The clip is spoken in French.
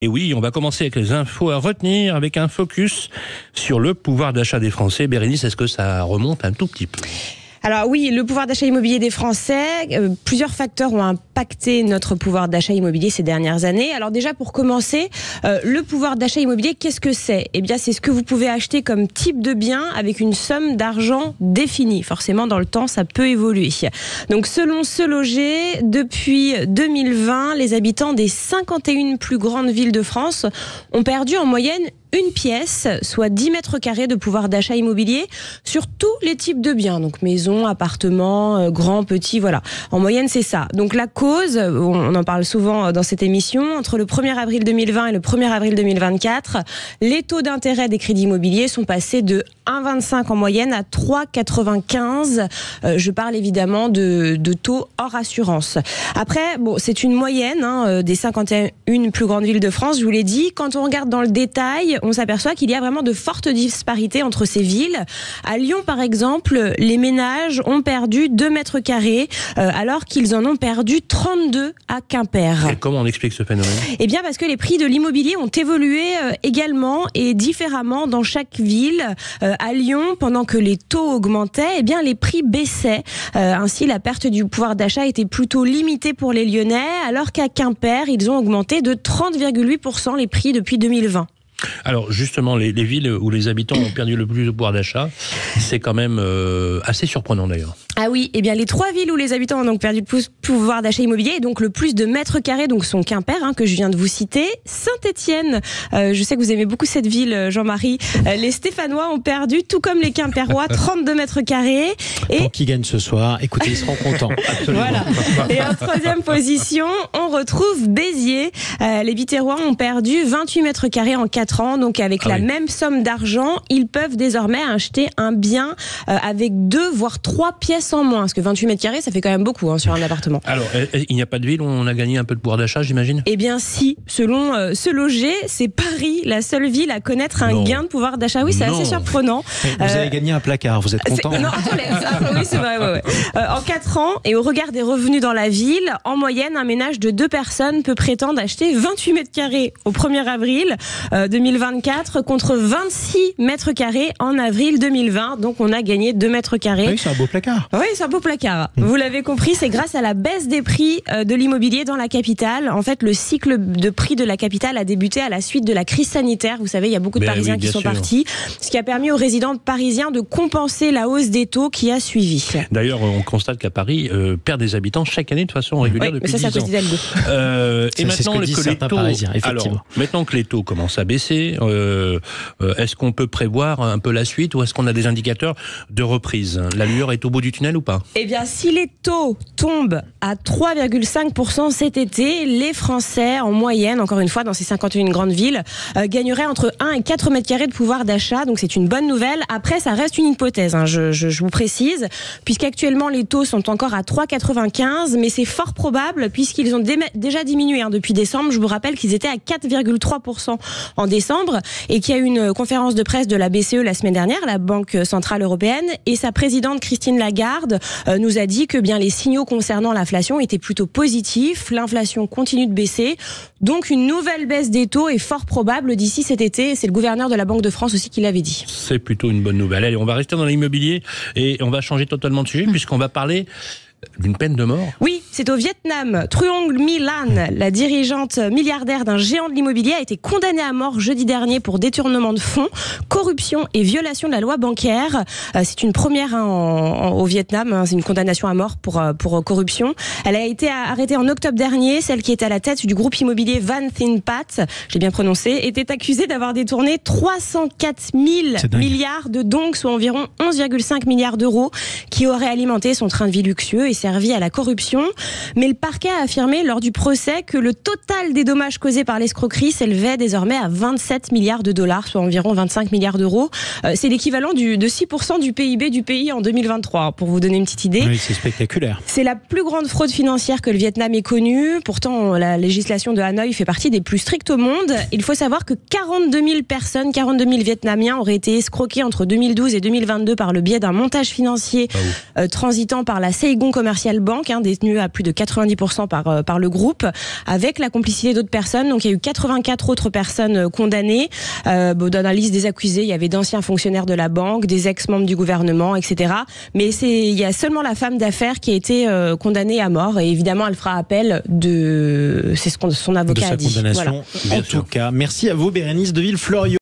Et oui, on va commencer avec les infos à retenir, avec un focus sur le pouvoir d'achat des Français. Bérénice, est-ce que ça remonte un tout petit peu ? Alors oui, le pouvoir d'achat immobilier des Français, plusieurs facteurs ont impacté notre pouvoir d'achat immobilier ces dernières années. Alors déjà, pour commencer, le pouvoir d'achat immobilier, qu'est-ce que c'est ? Eh bien, c'est ce que vous pouvez acheter comme type de bien avec une somme d'argent définie. Forcément, dans le temps, ça peut évoluer. Donc, selon Se Loger, depuis 2020, les habitants des 51 plus grandes villes de France ont perdu en moyenne une pièce, soit 10 mètres carrés de pouvoir d'achat immobilier sur tous les types de biens. Donc maison, appartement, grand, petit, voilà. En moyenne, c'est ça. Donc la cause, on en parle souvent dans cette émission, entre le 1er avril 2020 et le 1er avril 2024, les taux d'intérêt des crédits immobiliers sont passés de 1,25 en moyenne à 3,95. Je parle évidemment de taux hors assurance. Après, bon, c'est une moyenne des 51 plus grandes villes de France, je vous l'ai dit. Quand on regarde dans le détail, on s'aperçoit qu'il y a vraiment de fortes disparités entre ces villes. À Lyon, par exemple, les ménages ont perdu 2 mètres carrés, alors qu'ils en ont perdu 32 à Quimper. Et comment on explique ce phénomène ? Eh bien, parce que les prix de l'immobilier ont évolué également et différemment dans chaque ville. À Lyon, pendant que les taux augmentaient, eh bien, les prix baissaient. Ainsi, la perte du pouvoir d'achat était plutôt limitée pour les Lyonnais, alors qu'à Quimper, ils ont augmenté de 30,8% les prix depuis 2020. Alors justement, les villes où les habitants ont perdu le plus de pouvoir d'achat, c'est quand même assez surprenant d'ailleurs. Ah oui, eh bien les 3 villes où les habitants ont donc perdu le pouvoir d'achat immobilier et donc le plus de mètres carrés, donc sont Quimper, que je viens de vous citer, Saint-Étienne. Je sais que vous aimez beaucoup cette ville, Jean-Marie. Les Stéphanois ont perdu, tout comme les Quimpérois, 32 mètres carrés. Et pour qui gagne ce soir, écoutez, ils seront contents. Absolument. Voilà. Et en 3e position, on retrouve Béziers. Les Biterrois ont perdu 28 mètres carrés en 4 ans. Donc avec la même somme d'argent, ils peuvent désormais acheter un bien avec 2 voire 3 pièces en moins. Parce que 28 mètres carrés, ça fait quand même beaucoup sur un appartement. Alors, il n'y a pas de ville où on a gagné un peu de pouvoir d'achat, j'imagine ? Eh bien si, selon Se Loger, c'est Paris, la seule ville à connaître un gain de pouvoir d'achat. Oui, c'est assez surprenant. Vous avez gagné un placard, vous êtes content ? Non, attendez, oui, c'est vrai. Ouais. En 4 ans, et au regard des revenus dans la ville, en moyenne, un ménage de 2 personnes peut prétendre acheter 28 mètres carrés au 1er avril 2024 contre 26 mètres carrés en avril 2020. Donc on a gagné 2 mètres carrés. Oui, c'est un beau placard. Oui, c'est un beau placard. Vous l'avez compris, c'est grâce à la baisse des prix de l'immobilier dans la capitale. En fait, le cycle de prix de la capitale a débuté à la suite de la crise sanitaire. Vous savez, il y a beaucoup de Parisiens qui sont partis, ce qui a permis aux résidents parisiens de compenser la hausse des taux qui a suivi. D'ailleurs, on constate qu'à Paris, perd des habitants chaque année de façon régulière depuis 10 ans. C'est à cause d'Hidalgo. Et maintenant maintenant que les taux commencent à baisser, est-ce qu'on peut prévoir un peu la suite ou est-ce qu'on a des indicateurs de reprise ? La lueur est au bout du tunnel ou pas ? Eh bien, si les taux tombent à 3,5% cet été, les Français, en moyenne, encore une fois, dans ces 51 grandes villes, gagneraient entre 1 et 4 mètres carrés de pouvoir d'achat. Donc, c'est une bonne nouvelle. Après, ça reste une hypothèse, je vous précise, puisqu'actuellement, les taux sont encore à 3,95, mais c'est fort probable, puisqu'ils ont déjà diminué depuis décembre. Je vous rappelle qu'ils étaient à 4,3% en décembre et qu'il y a eu une conférence de presse de la BCE la semaine dernière, la Banque Centrale Européenne, et sa présidente Christine Lagarde nous a dit que les signaux concernant l'inflation étaient plutôt positifs. L'inflation continue de baisser, donc une nouvelle baisse des taux est fort probable d'ici cet été. C'est le gouverneur de la Banque de France aussi qui l'avait dit. C'est plutôt une bonne nouvelle. Allez, on va rester dans l'immobilier et on va changer totalement de sujet puisqu'on va parler d'une peine de mort. Oui, c'est au Vietnam. Truong My Lan, la dirigeante milliardaire d'un géant de l'immobilier, a été condamnée à mort jeudi dernier pour détournement de fonds, corruption et violation de la loi bancaire. C'est une première au Vietnam. C'est une condamnation à mort pour corruption. Elle a été arrêtée en octobre dernier. Celle qui était à la tête du groupe immobilier Van Thinh Pat, j'ai bien prononcé, était accusée d'avoir détourné 304 000 milliards de dong, soit environ 11,5 milliards d'euros, qui auraient alimenté son train de vie luxueux et servi à la corruption. Mais le parquet a affirmé lors du procès que le total des dommages causés par l'escroquerie s'élevait désormais à 27 milliards de dollars, soit environ 25 milliards d'euros. C'est l'équivalent de 6% du PIB du pays en 2023, pour vous donner une petite idée. Oui, c'est spectaculaire. C'est la plus grande fraude financière que le Vietnam ait connue. Pourtant, la législation de Hanoï fait partie des plus strictes au monde. Il faut savoir que 42 000 personnes, 42 000 Vietnamiens auraient été escroqués entre 2012 et 2022 par le biais d'un montage financier transitant par la Saigon Commercial Bank, détenu à plus de 90% par le groupe, avec la complicité d'autres personnes. Donc il y a eu 84 autres personnes condamnées. Dans la liste des accusés, il y avait d'anciens fonctionnaires de la banque, des ex-membres du gouvernement, etc. Mais il y a seulement la femme d'affaires qui a été condamnée à mort. Et évidemment, elle fera appel c'est ce que son avocat a dit. De sa condamnation, en tout cas. Merci à vous, Bérénice Deville-Fleuriot.